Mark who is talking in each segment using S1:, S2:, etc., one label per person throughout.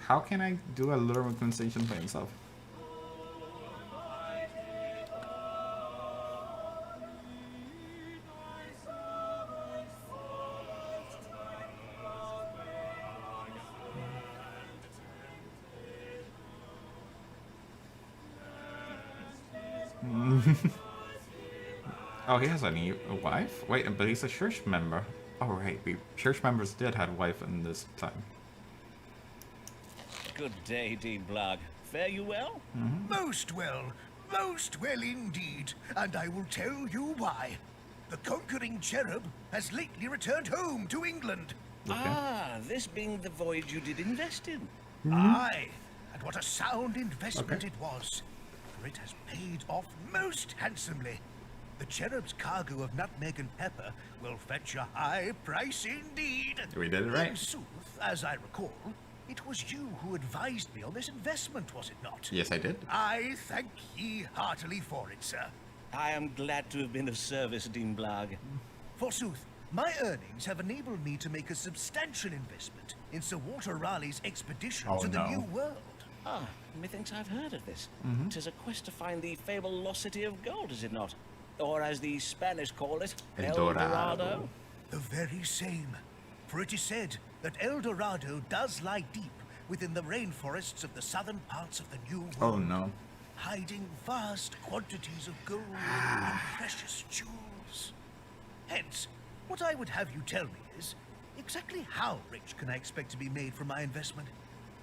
S1: How can I do a literal conversation by himself? Oh, he has a wife? Wait, but he's a church member. Oh, right. Church members did have a wife in this time.
S2: Good day, Dean Blog. Fare you well?
S3: Most well indeed. And I will tell you why. The conquering cherub has lately returned home to England.
S1: Okay.
S2: Ah, this being the voyage you did invest in.
S3: Aye, and what a sound investment it was. For it has paid off most handsomely. The cherub's cargo of nutmeg and pepper will fetch a high price indeed.
S1: We did it right.
S3: In sooth, as I recall, it was you who advised me on this investment, was it not?
S1: Yes, I did.
S3: I thank ye heartily for it, sir.
S2: I am glad to have been of service, Dean Blog.
S3: Forsooth, my earnings have enabled me to make a substantial investment in Sir Walter Raleigh's expedition
S1: Oh,
S3: to the
S1: no.
S3: New World.
S2: Ah, methinks I've heard of this. 'Tis a quest to find the fabled lost city of gold, is it not? Or as the Spanish call it,
S1: El
S2: El
S1: Dorado.
S2: Dorado.
S3: The very same. For it is said that El Dorado does lie deep within the rainforests of the southern parts of the New World.
S1: Oh, no.
S3: Hiding vast quantities of gold and precious jewels. Hence, what I would have you tell me is, exactly how rich can I expect to be made from my investment?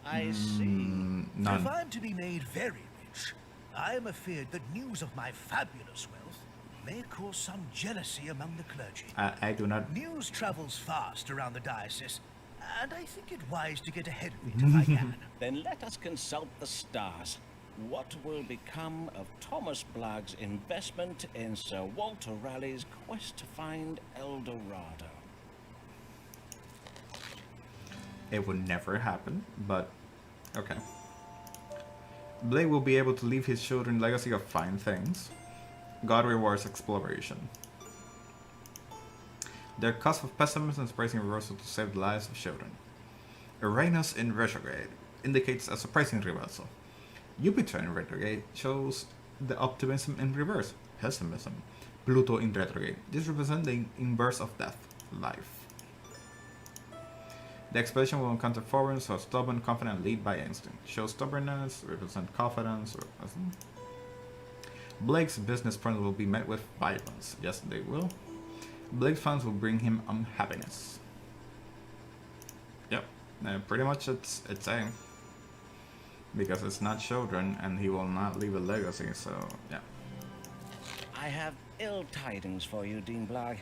S2: I see.
S3: If
S1: None.
S3: I'm to be made very rich, I am afeard that news of my fabulous wealth may cause some jealousy among the clergy.
S1: I do not.
S3: News travels fast around the diocese, and I think it wise to get ahead of it if I can.
S2: Then let us consult the stars. What will become of Thomas Blagg's investment in Sir Walter Raleigh's quest to find El Dorado?
S1: It would never happen, but okay. Blake will be able to leave his children legacy of fine things. God rewards exploration. Their cusp of pessimism and surprising reversal to save the lives of children. Uranus in retrograde indicates a surprising reversal. Jupiter in retrograde shows the optimism in reverse, pessimism. Pluto in retrograde, this represents the inverse of death, life. The expedition will encounter foreigners who are stubborn, confident, and lead by instinct. Show stubbornness, represent confidence. Blake's business partner will be met with violence. Yes, they will. Blake's funds will bring him unhappiness. Yep, pretty much it's saying. Because it's not children, and he will not leave a legacy, so yeah.
S2: I have ill tidings for you, Dean Blagg.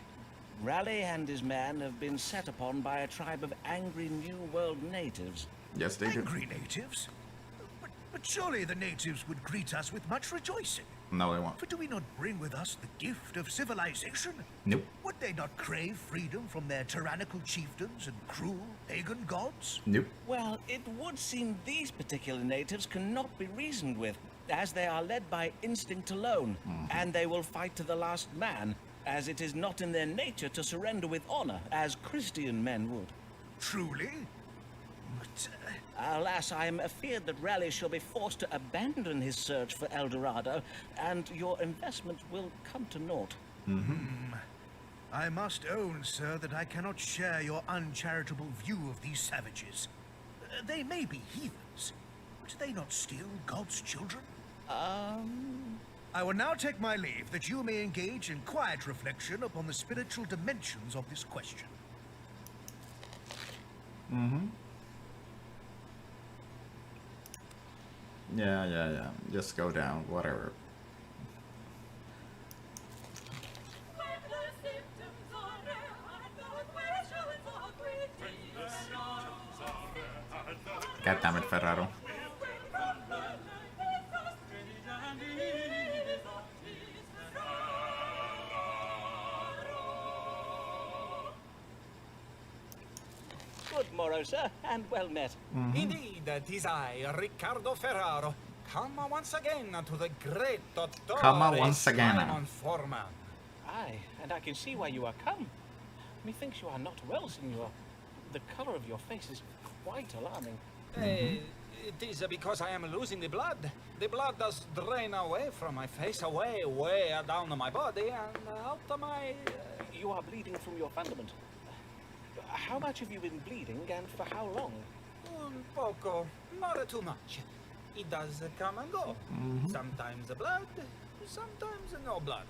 S2: Raleigh and his men have been set upon by a tribe of angry New World natives.
S1: Yes, they do.
S3: Angry natives? But surely the natives would greet us with much rejoicing.
S1: No, they won't.
S3: For do we not bring with us the gift of civilization?
S1: Nope.
S3: Would they not crave freedom from their tyrannical chieftains and cruel pagan gods?
S1: Nope.
S2: Well, it would seem these particular natives cannot be reasoned with, as they are led by instinct alone, and they will fight to the last man, as it is not in their nature to surrender with honor, as Christian men would.
S3: Truly? But,
S2: Alas, I am afeard that Raleigh shall be forced to abandon his search for El Dorado, and your investment will come to naught.
S3: I must own, sir, that I cannot share your uncharitable view of these savages. They may be heathens, but do they not still God's children? I will now take my leave, that you may engage in quiet reflection upon the spiritual dimensions of this question.
S1: Yeah. Just go down, whatever. God damn it, Ferraro.
S2: Good morrow, sir, and well met.
S4: Indeed, 'tis I, Riccardo Ferraro, come once again to the great Dottore
S1: Come once again.
S4: Simon Forman.
S2: Aye, and I can see why you are come. Methinks you are not well, signor. The color of your face is quite alarming.
S4: It is because I am losing the blood. The blood does drain away from my face, way down my body, and out of my...
S2: You are bleeding from your fundament. How much have you been bleeding, and for how long?
S4: Un poco, not too much. It does come and go. Sometimes blood, sometimes no blood.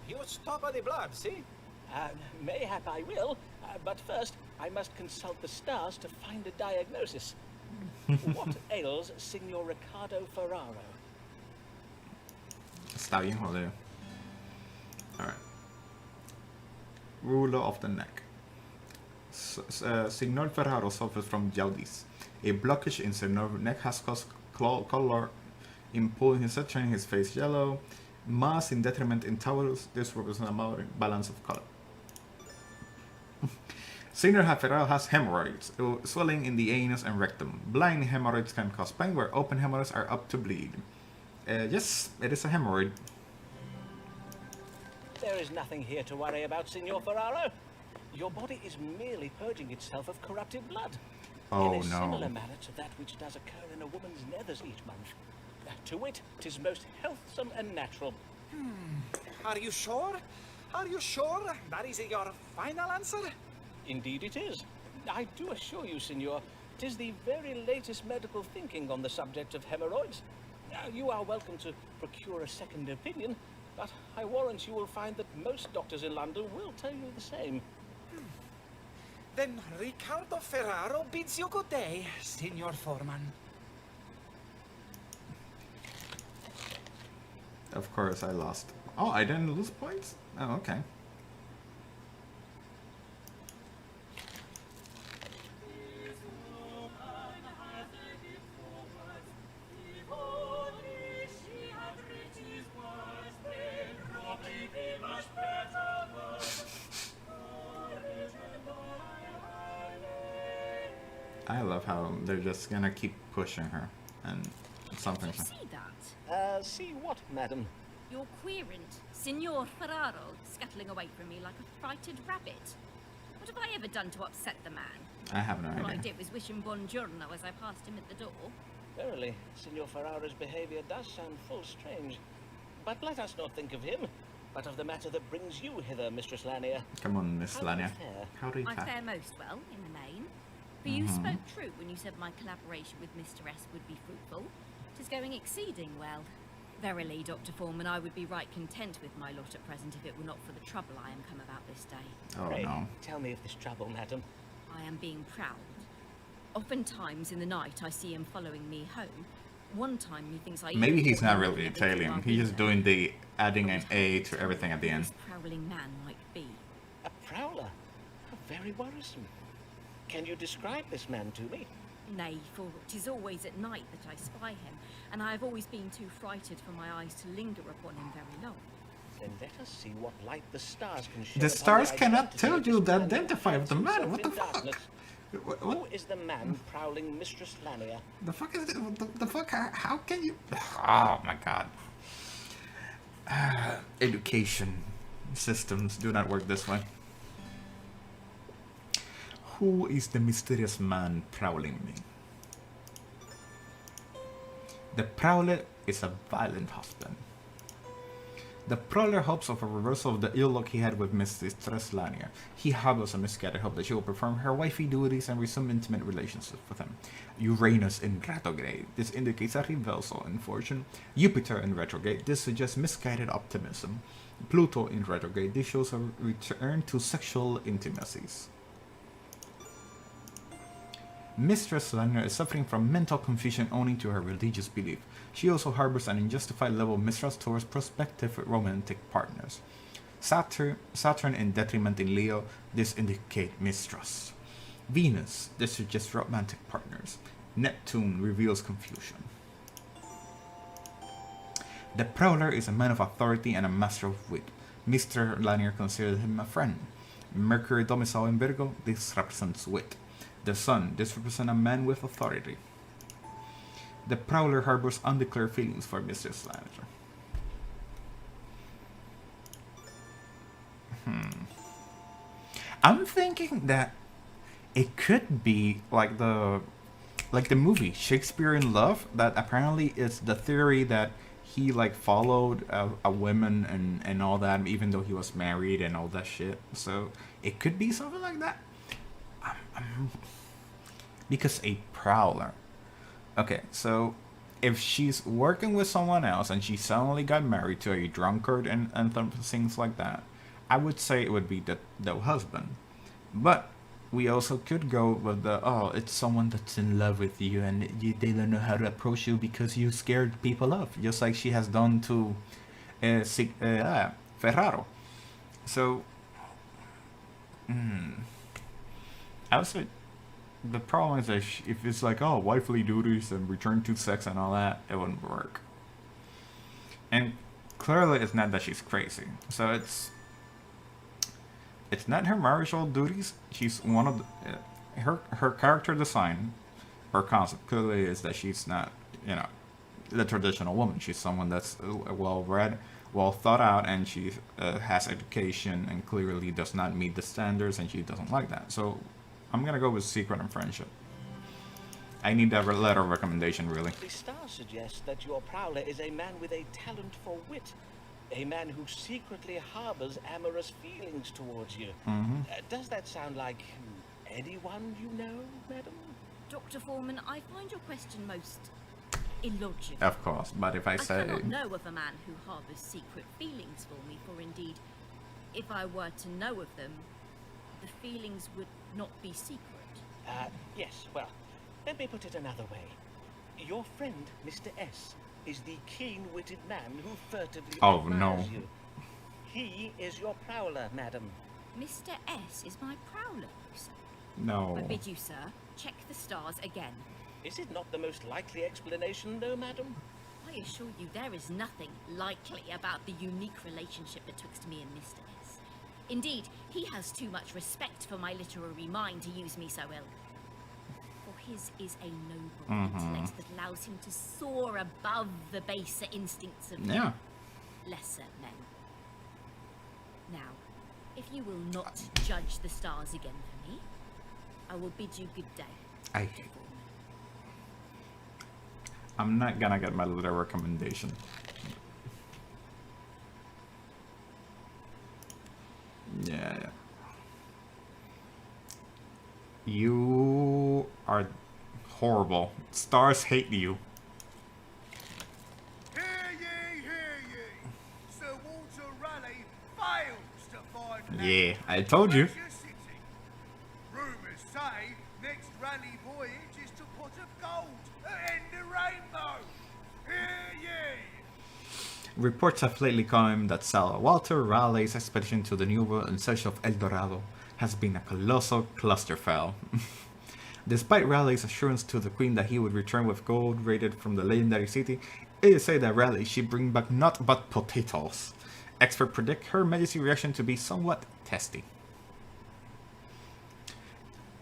S4: You stop the blood, see?
S2: Mayhap I will, but first I must consult the stars to find a diagnosis. What ails Signor Ricardo Ferraro?
S1: Está bien jodido. Alright. Ruler of the neck. Signor Ferraro suffers from jaundice. A blockage in Signor neck has caused color in pulling his head, turning his face yellow. Mass in detriment in Taurus. This represents a balance of color. Signor Ferraro has hemorrhoids, swelling in the anus and rectum. Blind hemorrhoids can cause pain, where open hemorrhoids are up to bleed. Yes, it is a hemorrhoid.
S2: There is nothing here to worry about, Signor Ferraro. Your body is merely purging itself of corrupted blood.
S1: Oh,
S2: in a
S1: no.
S2: similar manner to that which does occur in a woman's nethers each month. To wit, 'tis most healthsome and natural.
S4: Are you sure? Are you sure that is your final answer?
S2: Indeed it is. I do assure you, Signor, 'tis the very latest medical thinking on the subject of hemorrhoids. You are welcome to procure a second opinion, but I warrant you will find that most doctors in London will tell you the same.
S4: Then Ricardo Ferraro bids you good day, Signor Foreman.
S1: Of course, I lost. Oh, I didn't lose points? Oh, okay. I love how they're just gonna keep pushing her and something.
S5: Did you see that?
S2: See what, madam?
S5: Your querent, Signor Ferraro, scuttling away from me like a frightened rabbit. What have I ever done to upset the man?
S1: I have no
S5: All I
S1: idea.
S5: did was wish him buongiorno as I passed him at the door.
S2: Verily, Signor Ferraro's behavior does sound full strange. But let us not think of him, but of the matter that brings you hither, Mistress Lanier.
S1: Come on, Miss
S2: How do you
S1: Lania.
S2: fare?
S1: How do you
S5: I
S1: fare?
S5: fare most well, in the main. For you spoke true when you said my collaboration with Mr. S would be fruitful. 'Tis going exceeding well. Verily, Dr. Foreman, I would be right content with my lot at present if it were not for the trouble I am come about this day.
S1: Oh
S2: Pray,
S1: no.
S2: tell me of this trouble, madam.
S5: I am being prowled. Oftentimes in the night I see him following me home. One time he thinks I...
S1: Maybe
S5: even
S1: he's
S5: caught
S1: not
S5: him
S1: really
S5: looking at the
S1: detailing.
S5: door
S1: He's just
S5: window.
S1: doing the adding an A to everything at the end.
S5: This prowling man might be.
S2: A prowler? How very worrisome. Can you describe this man to me?
S5: Nay, for 'tis always at night that I spy him, and I have always been too frighted for my eyes to linger upon him very long.
S2: Then let us see what light the stars can shed
S1: The
S2: upon
S1: stars cannot
S2: identity
S1: tell
S2: of
S1: you
S2: this
S1: the
S2: man who
S1: identify of the
S2: hides
S1: man.
S2: himself
S1: What the
S2: in
S1: fuck?
S2: darkness.
S1: What
S2: Who is the man prowling Mistress Lanier?
S1: the fuck is it? The fuck? How can you? Oh my god. Education systems do not work this way. Who is the mysterious man prowling me? The prowler is a violent husband. The prowler hopes of a reversal of the ill luck he had with Mistress Lanier. He harbors a misguided hope that she will perform her wifey duties and resume intimate relationships with him. Uranus in retrograde. This indicates a reversal in fortune. Jupiter in retrograde. This suggests misguided optimism. Pluto in retrograde. This shows a return to sexual intimacies. Mistress Lanier is suffering from mental confusion owing to her religious belief. She also harbors an unjustified level of mistrust towards prospective romantic partners. Saturn in detriment in Leo, this indicates mistrust. Venus, this suggests romantic partners. Neptune reveals confusion. The prowler is a man of authority and a master of wit. Mr. Lanier considers him a friend. Mercury domicile in Virgo, this represents wit. The Sun, this represents a man with authority. The prowler harbors undeclared feelings for Mr. Lanier. I'm thinking that it could be like the like the movie Shakespeare in Love, that apparently is the theory that he like followed a woman and all that, even though he was married and all that shit. So it could be something like that. Because a prowler. Okay, so if she's working with someone else and she suddenly got married to a drunkard and things like that, I would say it would be the husband. But we also could go with it's someone that's in love with you and they don't know how to approach you because you scared people off, just like she has done to Ferraro. So, I would say the problem is that if it's like, wifely duties and return to sex and all that, it wouldn't work. And clearly it's not that she's crazy. So it's not her marital duties. She's one of her character design, her concept clearly is that she's not, the traditional woman. She's someone that's well read, well thought out, and she has education and clearly does not meet the standards, and she doesn't like that. So I'm gonna go with secret and friendship. I need that letter of recommendation, really.
S2: The star suggests that your prowler is a man with a talent for wit. A man who secretly harbors amorous feelings towards you. Does that sound like anyone you know, madam?
S5: Dr. Foreman, I find your question most illogical.
S1: Of course, but if I say...
S5: I cannot know of a man who harbors secret feelings for me, for indeed, if I were to know of them, the feelings would not be secret.
S2: Yes, well, let me put it another way. Your friend, Mr. S, is the keen-witted man who furtively admires you. He is your prowler, madam.
S5: Mr. S is my prowler, you say?
S1: No.
S5: I bid you, sir, check the stars again.
S2: Is it not the most likely explanation, though, madam?
S5: I assure you there is nothing likely about the unique relationship betwixt me and Mr. S. Indeed, he has too much respect for my literary mind to use me so ill. For his is a noble intellect that allows him to soar above the baser instincts of lesser men. Now, if you will not judge the stars again for me, I will bid you good day.
S1: I'm not gonna get my letter recommendation. Yeah. You are horrible. Stars hate you.
S3: Hear ye! Sir Walter Raleigh fails to find land.
S1: Yeah, I told you.
S3: Rumours say next Raleigh voyage is to pot of gold and the rainbow. Hear ye!
S1: Reports have lately come that Sir Walter Raleigh's expedition to the New World in search of El Dorado has been a colossal clusterfuck. Despite Raleigh's assurance to the Queen that he would return with gold raided from the legendary city, it is said that Raleigh should bring back naught but potatoes. Experts predict Her Majesty's reaction to be somewhat testy.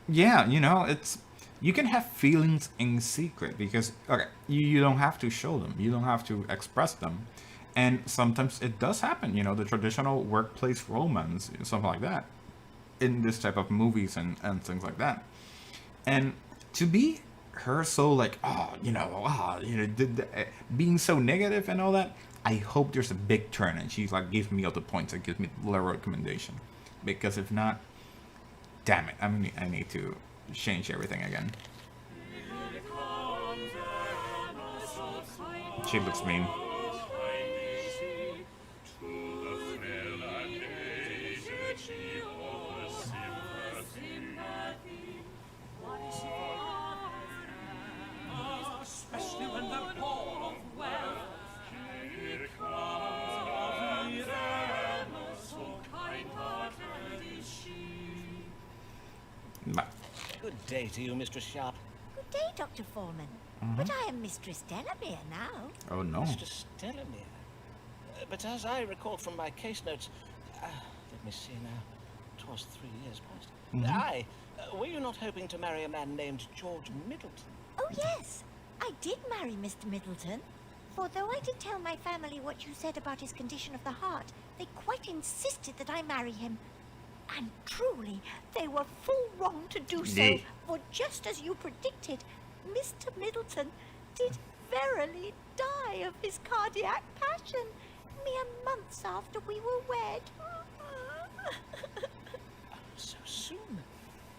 S1: Yeah, you can have feelings in secret because, you don't have to show them. You don't have to express them. And sometimes it does happen, the traditional workplace romance, something like that, in this type of movies and things like that. And to be her so being so negative and all that, I hope there's a big turn and she's like gives me all the points and gives me the recommendation. Because if not, damn it, I need to change everything again. She looks mean.
S2: Good day to you, Mistress Sharp.
S6: Good day, Dr. Foreman. But I am Mistress Delamere now.
S1: Oh no.
S2: Mistress Delamere. But as I recall from my case notes, let me see now, 'twas 3 years past. Were you not hoping to marry a man named George Middleton?
S6: Oh, yes. I did marry Mr. Middleton. For though I did tell my family what you said about his condition of the heart, they quite insisted that I marry him. And truly, they were full wrong to do so.
S1: Yeah.
S6: For just as you predicted, Mr. Middleton did verily die of his cardiac passion, mere months after we were wed.
S2: So soon?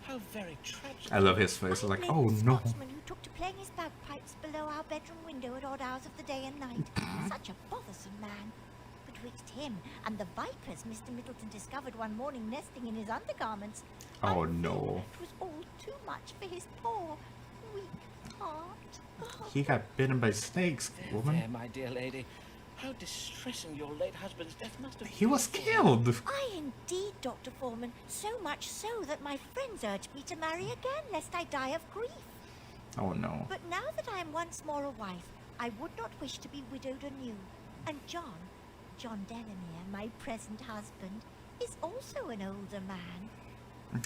S2: How very tragic.
S1: I love his face. Like,
S6: I
S1: oh
S6: blame the
S1: no.
S6: Scotsman who took to playing his bagpipes below our bedroom window at odd hours of the day and night. Such a bothersome man. Betwixt him and the vipers Mr. Middleton discovered one morning nesting in his undergarments,
S1: Oh
S6: I feel
S1: no.
S6: it was all too much for his poor, weak heart.
S1: He got bitten by snakes,
S2: There,
S1: woman.
S2: my dear lady. How distressing your late husband's death must have been.
S1: He was
S2: for you.
S1: killed.
S6: I indeed, Dr. Foreman, so much so that my friends urged me to marry again, lest I die of grief.
S1: Oh no.
S6: But now that I am once more a wife, I would not wish to be widowed anew. And John Delamere, my present husband, is also an older man.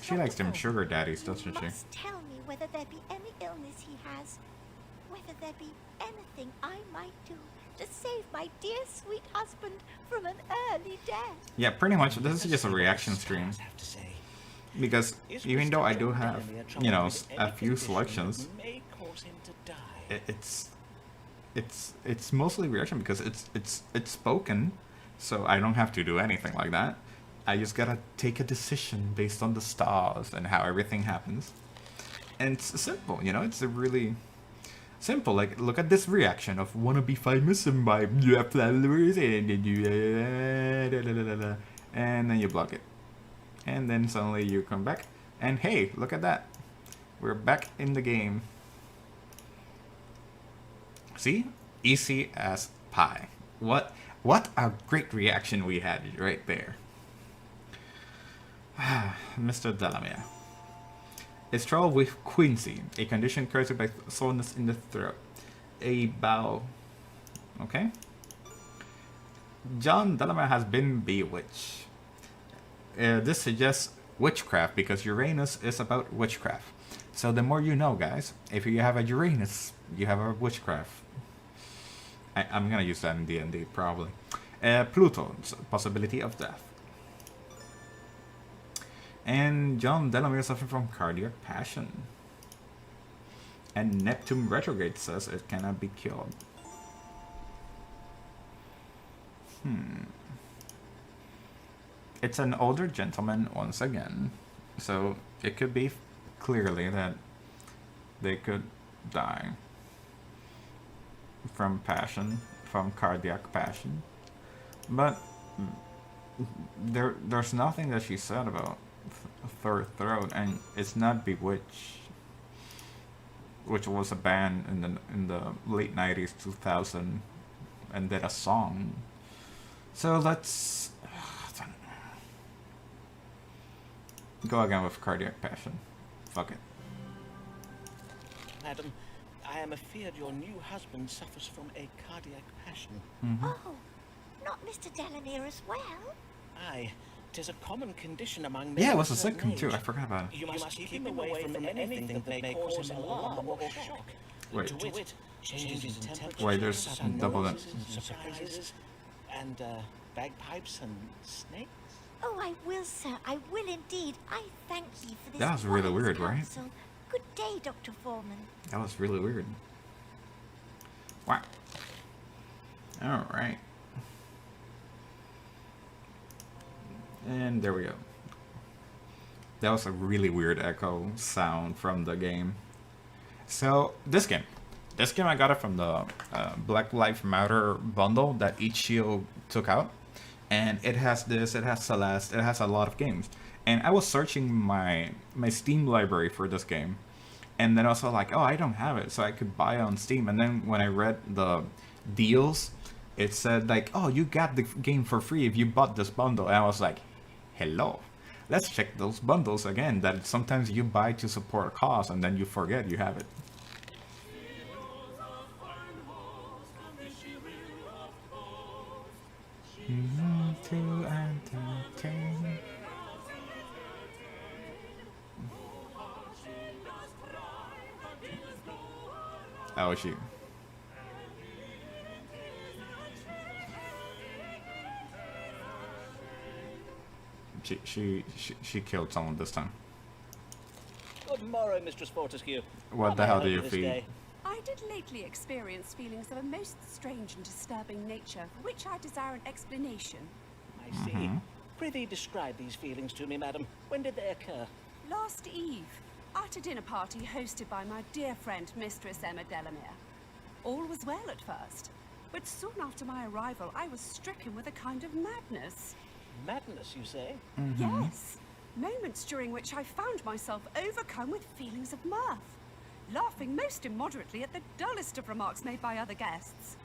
S1: She likes them sugar daddies, doesn't
S6: You
S1: she?
S6: must tell me whether there be any illness he has, whether there be anything I might do to save my dear sweet husband from an early death.
S1: Yeah, pretty much. This is just a reaction stream.
S2: Stars have to say.
S1: Because
S2: Is
S1: even
S2: Mr.
S1: though I do
S2: John
S1: have,
S2: Delamere troubled
S1: you know,
S2: with
S1: a
S2: any
S1: few
S2: condition
S1: selections,
S2: that may cause him to die?
S1: it's mostly reaction because it's spoken, so I don't have to do anything like that. I just gotta take a decision based on the stars and how everything happens. And it's simple, you know, it's a really simple. Like, look at this reaction of wanna be famous and by you have followers and then you and then you block it. And then suddenly you come back and hey, look at that. We're back in the game. See? Easy as pie. What a great reaction we had right there. Mr. Delamere. It's trouble with quinsy, a condition caused by soreness in the throat. A bowel. Okay? John Delamere has been bewitched. This suggests witchcraft because Uranus is about witchcraft. So the more you know, guys. If you have a Uranus, you have a witchcraft. I'm gonna use that in D&D probably. Pluto's possibility of death. And John Delamere suffering from cardiac passion. And Neptune retrograde says it cannot be killed. It's an older gentleman once again, so it could be clearly that they could die from passion, from cardiac passion. But there's nothing that she said about third throat, and it's not Bewitched, which was a band in the late 90s, 2000, and did a song. So let's go again with cardiac passion. Fuck it.
S2: Madam, I am afeard your new husband suffers from a cardiac passion.
S6: Oh, not Mr. Delamere as well?
S2: Aye, 'tis a common condition among men.
S1: Yeah, it
S2: of
S1: was a
S2: certain
S1: sitcom too.
S2: age.
S1: I forgot about it.
S2: You must keep him away from anything that may cause him alarm or shock.
S1: Wait.
S2: To wit, changes in temperature,
S1: Wait, there's
S2: sudden
S1: double that.
S2: noises and surprises, and bagpipes and snakes.
S6: Oh, I will, sir. I will indeed. I thank ye for this.
S1: That was really
S6: wise
S1: weird, right?
S6: counsel. Good day, Dr. Foreman.
S1: That was really weird. Wow. Alright. And there we go. That was a really weird echo sound from the game. So, this game I got it from the Black Lives Matter bundle that each shield took out. And it has this, it has Celeste, it has a lot of games. And I was searching my Steam library for this game. And then also like, oh, I don't have it, so I could buy it on Steam. And then when I read the deals, it said like, oh, you got the game for free if you bought this bundle. And I was like, hello. Let's check those bundles again that sometimes you buy to support a cause and then you forget you have it. To entertain. Oh, shoot. She killed someone this time.
S2: Good tomorrow, Mistress Fortescue.
S1: What the hell do you feel?
S7: I did lately experience feelings of a most strange and disturbing nature, for which I desire an explanation.
S2: I see. Prithee describe these feelings to me, madam. When did they occur?
S7: Last eve, at a dinner party hosted by my dear friend, Mistress Emma Delamere. All was well at first, but soon after my arrival, I was stricken with a kind of madness.
S2: Madness, you say?
S7: Yes. Moments during which I found myself overcome with feelings of mirth, laughing most immoderately at the dullest of remarks made by other guests.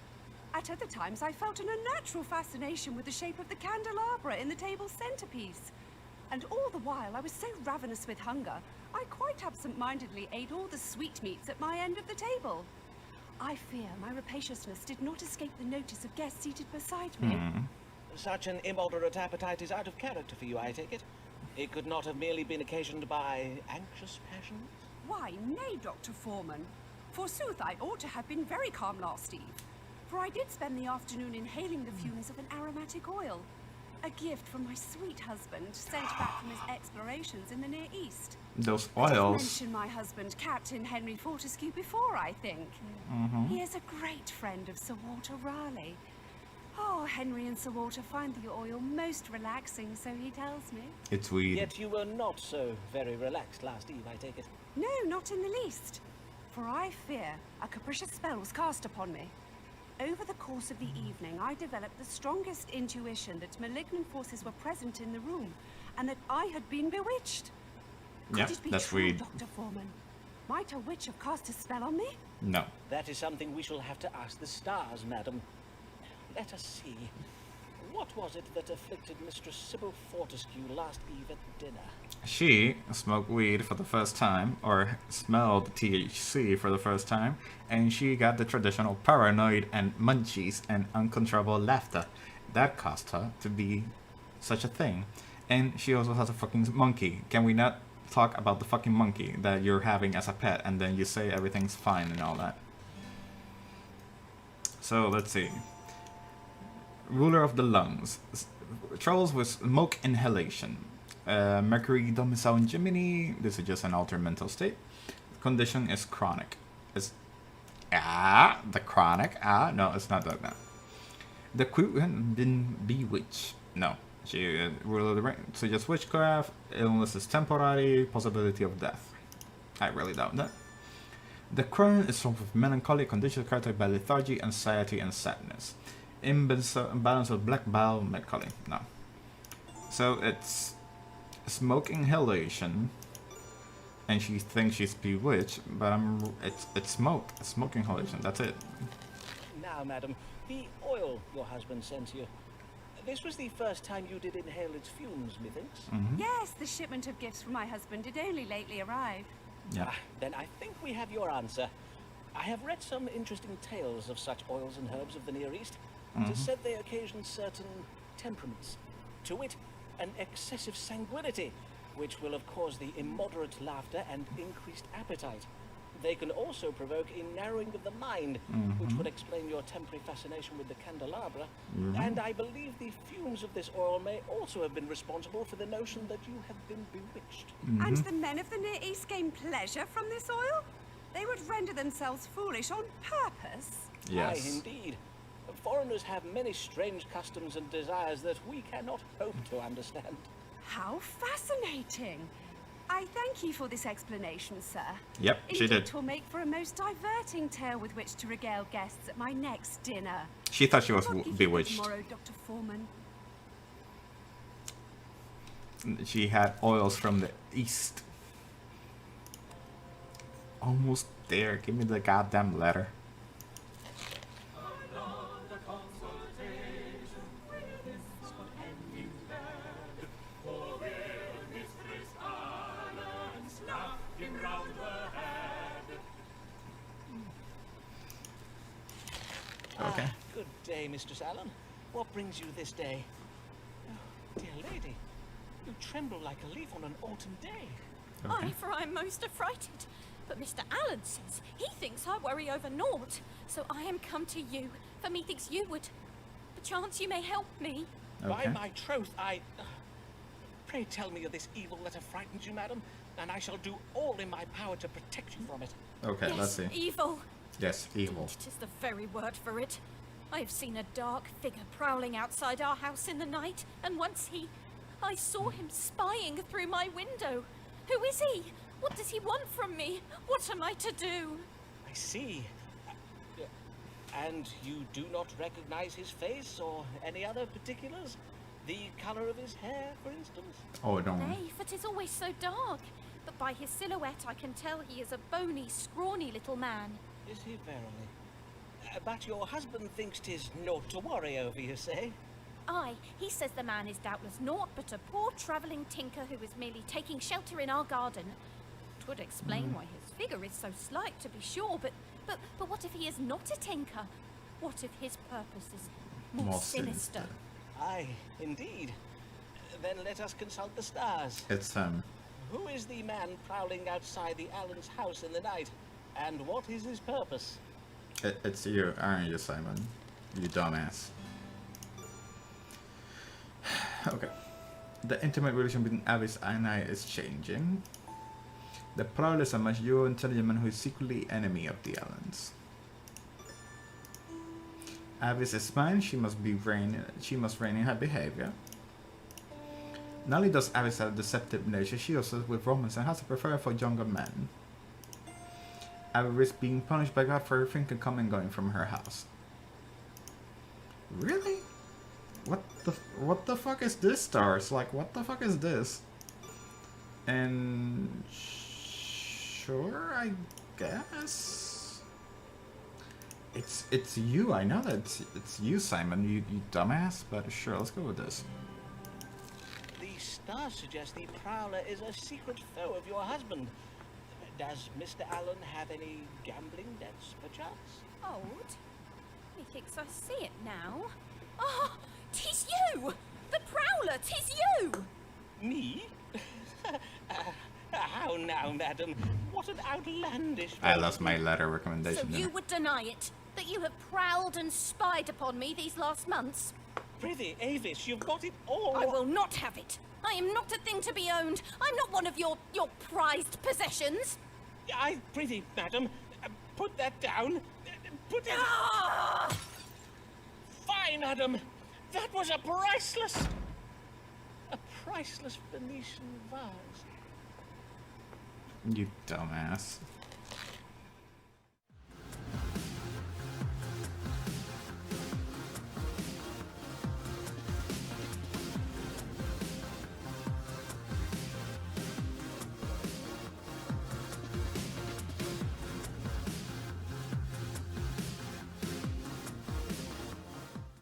S7: At other times, I felt an unnatural fascination with the shape of the candelabra in the table's centerpiece. And all the while, I was so ravenous with hunger, I quite absent-mindedly ate all the sweetmeats at my end of the table. I fear my rapaciousness did not escape the notice of guests seated beside me.
S2: Such an immoderate appetite is out of character for you, I take it? It could not have merely been occasioned by anxious passions?
S7: Why, nay, Dr. Foreman. Forsooth, I ought to have been very calm last eve, for I did spend the afternoon inhaling the fumes of an aromatic oil, a gift from my sweet husband, sent back from his explorations in the Near East.
S1: Those
S7: I've
S1: oils.
S7: mentioned my husband, Captain Henry Fortescue, before, I think. He is a great friend of Sir Walter Raleigh. Oh, Henry and Sir Walter find the oil most relaxing, so he tells me.
S1: It's weed.
S2: Yet you were not so very relaxed last eve, I take it.
S7: No, not in the least. For I fear a capricious spell was cast upon me. Over the course of the evening, I developed the strongest intuition that malignant forces were present in the room, and that I had been bewitched.
S1: Yeah,
S7: Could it be
S1: that's
S7: true,
S1: weed.
S7: Dr. Foreman? Might a witch have cast a spell on me?
S1: No.
S2: That is something we shall have to ask the stars, madam. Let us see. What was it that afflicted Mistress Sybil Fortescue last eve at dinner?
S1: She smoked weed for the first time, or smelled THC for the first time, and she got the traditional paranoid and munchies and uncontrollable laughter. That caused her to be such a thing. And she also has a fucking monkey. Can we not talk about the fucking monkey that you're having as a pet, and then you say everything's fine and all that? So, let's see. Ruler of the lungs. Troubles with smoke inhalation. Mercury domicile in Gemini. This is just an altered mental state. Condition is chronic. It's the chronic. No, it's not like that. The queen been bewitched. No, she ruler of the brain. So just witchcraft. Illness is temporary. Possibility of death. I really doubt that. The crown is sort of melancholy condition characterized by lethargy, anxiety, and sadness. Imbalance of black bile, melancholy. No. So it's smoke inhalation, and she thinks she's bewitched, but it's smoke. It's smoke inhalation. That's it.
S2: Now, madam, the oil your husband sent you. This was the first time you did inhale its fumes, methinks.
S7: Yes, the shipment of gifts from my husband did only lately arrive.
S1: Yeah.
S2: Then I think we have your answer. I have read some interesting tales of such oils and herbs of the Near East. It is said they occasion certain temperaments. To wit, an excessive sanguinity, which will have caused the immoderate laughter and increased appetite. They can also provoke a narrowing of the mind, which would explain your temporary fascination with the candelabra. And I believe the fumes of this oil may also have been responsible for the notion that you have been bewitched.
S7: And the men of the Near East gain pleasure from this oil? They would render themselves foolish on purpose?
S1: Yes.
S2: Aye, indeed. Foreigners have many strange customs and desires that we cannot hope to understand.
S7: How fascinating! I thank you for this explanation, sir.
S1: Yep, she
S7: Indeed,
S1: did.
S7: 'twill make for a most diverting tale with which to regale guests at my next dinner.
S1: She thought she was
S7: What give you
S1: bewitched.
S7: tomorrow, Dr. Foreman?
S1: She had oils from the east. Almost there. Give me the goddamn letter. Okay.
S2: Good day, Mistress Allen. What brings you this day? Oh, dear lady, you tremble like a leaf on an autumn day.
S1: Okay.
S5: Aye, for I'm most affrighted. But Mr. Allen says he thinks I worry over naught. So I am come to you, for methinks you would. Perchance you may help me.
S2: By
S1: Okay.
S2: my troth, I... Pray tell me of this evil that have frightened you, madam, and I shall do all in my power to protect you from it.
S1: Okay,
S5: Yes,
S1: let's see.
S5: evil.
S1: Yes, evil.
S5: It is the very word for it. I have seen a dark figure prowling outside our house in the night, and once I saw him spying through my window. Who is he? What does he want from me? What am I to do?
S2: I see. And you do not recognize his face or any other particulars? The color of his hair, for instance?
S1: Oh, no.
S5: Nay, for 'tis always so dark. But by his silhouette I can tell he is a bony, scrawny little man.
S2: Is he verily? But your husband thinks 'tis naught to worry over, you say?
S5: Aye, he says the man is doubtless naught but a poor travelling tinker who is merely taking shelter in our garden. 'Twould explain why his figure is so slight, to be sure, but what if he is not a tinker? What if his purpose is more sinister?
S2: Aye, indeed. Then let us consult the stars.
S1: It's
S2: Who is the man prowling outside the Allen's house in the night? And what is his purpose?
S1: it's you, aren't you, Simon? You dumbass. Okay. The intimate relation between Avis and I is changing. The prowler is a much more intelligent man who is secretly enemy of the Allens. Avis is mine. She must rein in her behavior. Not only does Avis have a deceptive nature, she also with romance and has a preference for younger men. Avis is being punished by God for everything coming and going from her house. Really? What the fuck is this, stars? Like, what the fuck is this? And sure, I guess it's you. I know that it's you, Simon. You dumbass. But sure, let's go with this.
S2: The stars suggest the prowler is a secret foe of your husband. Does Mr. Allen have any gambling debts, perchance?
S5: Old? Methinks I see it now. Ah, 'tis you! The prowler, 'tis you!
S2: Me? How now, madam? What an outlandish...
S1: I lost my letter
S5: So
S1: recommendation.
S5: you would deny it? That you have prowled and spied upon me these last months?
S2: Prithee, Avis, you've got it all...
S5: I will not have it. I am not a thing to be owned. I'm not one of your prized possessions.
S2: Prithee, madam, put that down. Put it...
S5: Ah!
S2: Fine, madam. That was a priceless Venetian vase.
S1: You dumbass.